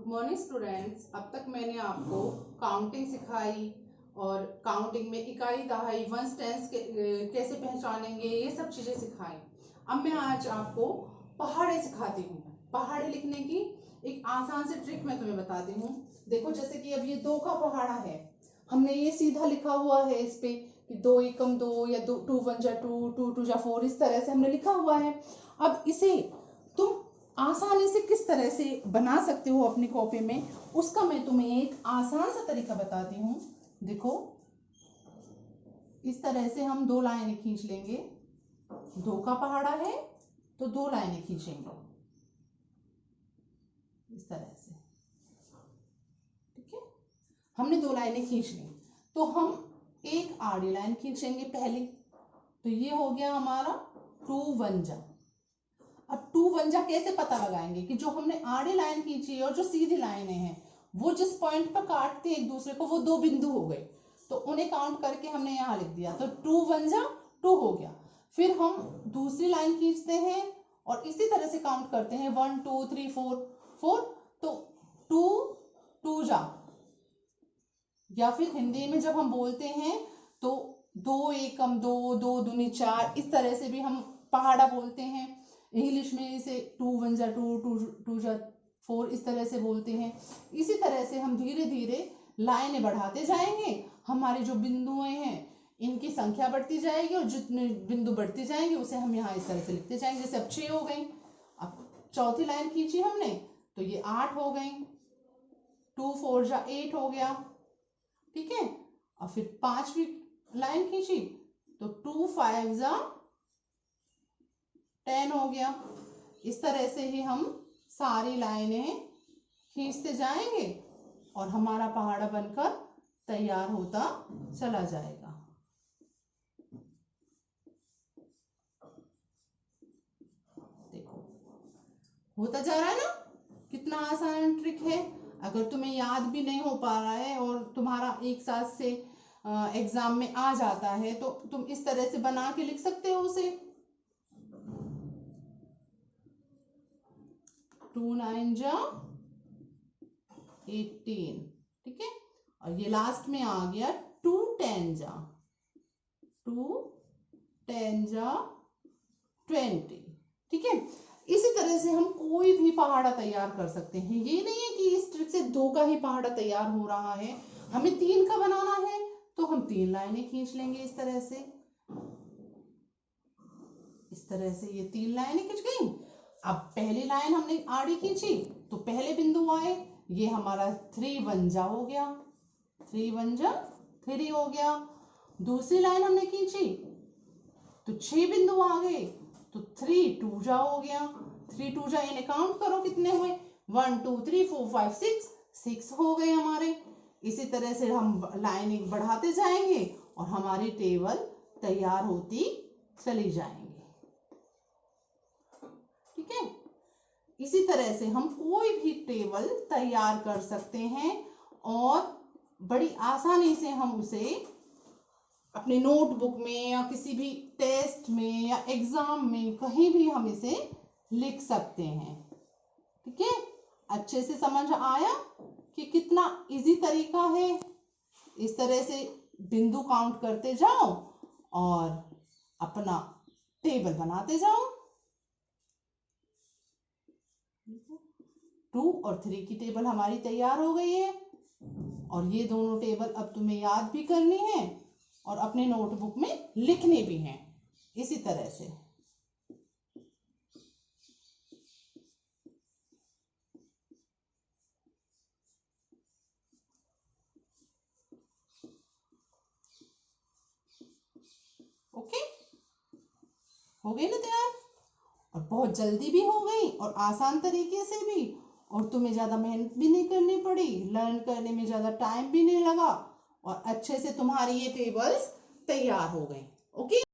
Good morning students. अब तक मैंने आपको काउंटिंग सिखाई और काउंटिंग में इकाई दहाई वंस टेंस कैसे पहचानेंगे, ये सब चीजें सिखाई। अब मैं आज आपको पहाड़े सिखाती हूँ। पहाड़े लिखने की एक आसान सी ट्रिक मैं तुम्हें बताती हूँ। देखो, जैसे कि अब ये 2 का पहाड़ा है, हमने ये सीधा लिखा हुआ है इस पे कि 2 एकम 2 या 2 1 जा 2 2 2 जा 4, इस तरह से हमने लिखा हुआ है। अब इसे तुम आसानी से किस तरह से बना सकते हो अपनी कॉपी में, उसका मैं तुम्हें एक आसान सा तरीका बताती हूँ। देखो, इस तरह से हम 2 लाइनें खींच लेंगे। 2 का पहाड़ा है तो 2 लाइनें खींचेंगे इस तरह से। ठीक है, हमने 2 लाइनें खींच ली तो हम एक आड़ी लाइन खींचेंगे पहले। तो ये हो गया हमारा 2 1 जा। अब 2 1 जा कैसे पता लगाएंगे कि जो हमने आड़ी लाइन खींची और जो सीधी लाइनें हैं वो जिस पॉइंट पर काटते हैं एक दूसरे को, वो 2 बिंदु हो गए, तो उन्हें काउंट करके हमने यहाँ लिख दिया। तो 2 1 जा 2 हो गया। फिर हम दूसरी लाइन खींचते हैं और इसी तरह से काउंट करते हैं 1 2 3 4 4। तो 2 2 जा, या फिर हिंदी में जब हम बोलते हैं तो 2 एकम 2 2 दूनी 4, इस तरह से भी हम पहाड़ा बोलते हैं। इंग्लिश में इसे 2 1 जा 2 2 2 जा 4 इस तरह से बोलते हैं। इसी तरह से हम धीरे धीरे लाइनें बढ़ाते जाएंगे। हमारे जो बिंदुएं हैं इनकी संख्या बढ़ती जाएगी और जितने बिंदु बढ़ती जाएंगे उसे हम यहाँ इस तरह से लिखते जाएंगे। जैसे अब 6 हो गई, अब चौथी लाइन खींची हमने तो ये 8 हो गई। 2 4 जा 8 हो गया। ठीक है, और फिर 5वीं लाइन खींची तो 2 5 जा 10 हो गया। इस तरह से ही हम सारी लाइनें खींचते जाएंगे और हमारा पहाड़ा बनकर तैयार होता चला जाएगा। देखो, होता जा रहा है ना, कितना आसान ट्रिक है। अगर तुम्हें याद भी नहीं हो पा रहा है और तुम्हारा एक साथ से एग्जाम में आ जाता है तो तुम इस तरह से बना के लिख सकते हो उसे। 2 9 जा 18। ठीक है, और ये लास्ट में आ गया 2 10 जा 2 10 जा 20। ठीक है, इसी तरह से हम कोई भी पहाड़ा तैयार कर सकते हैं। ये नहीं है कि इस ट्रिक से 2 का ही पहाड़ा तैयार हो रहा है, हमें 3 का बनाना है तो हम 3 लाइनें खींच लेंगे इस तरह से। इस तरह से ये 3 लाइनें खींच गई। अब पहली लाइन हमने आड़ी खींची तो पहले बिंदु आए, ये हमारा 3 1 जा हो गया। 3 1 जा 3 हो गया। दूसरी लाइन हमने खींची तो 6 बिंदु आ गए, तो 3 2 जा हो गया। 3 2 जा, इन्हें काउंट करो कितने हुए, 1 2 3 4 5 6 हो गए हमारे। इसी तरह से हम लाइन बढ़ाते जाएंगे और हमारी टेबल तैयार होती चली जाएंगी। ठीक है, इसी तरह से हम कोई भी टेबल तैयार कर सकते हैं और बड़ी आसानी से हम उसे अपने नोटबुक में या किसी भी टेस्ट में या एग्जाम में कहीं भी हम इसे लिख सकते हैं। ठीक है, अच्छे से समझ आया कि कितना इजी तरीका है। इस तरह से बिंदु काउंट करते जाओ और अपना टेबल बनाते जाओ। 2 और 3 की टेबल हमारी तैयार हो गई है और ये दोनों टेबल अब तुम्हें याद भी करनी है और अपने नोटबुक में लिखनी भी है इसी तरह से। ओके, हो गई ना तैयार, और बहुत जल्दी भी हो गई और आसान तरीके से भी, और तुम्हें ज्यादा मेहनत भी नहीं करनी पड़ी, लर्न करने में ज्यादा टाइम भी नहीं लगा और अच्छे से तुम्हारी ये टेबल्स तैयार हो गई। ओके।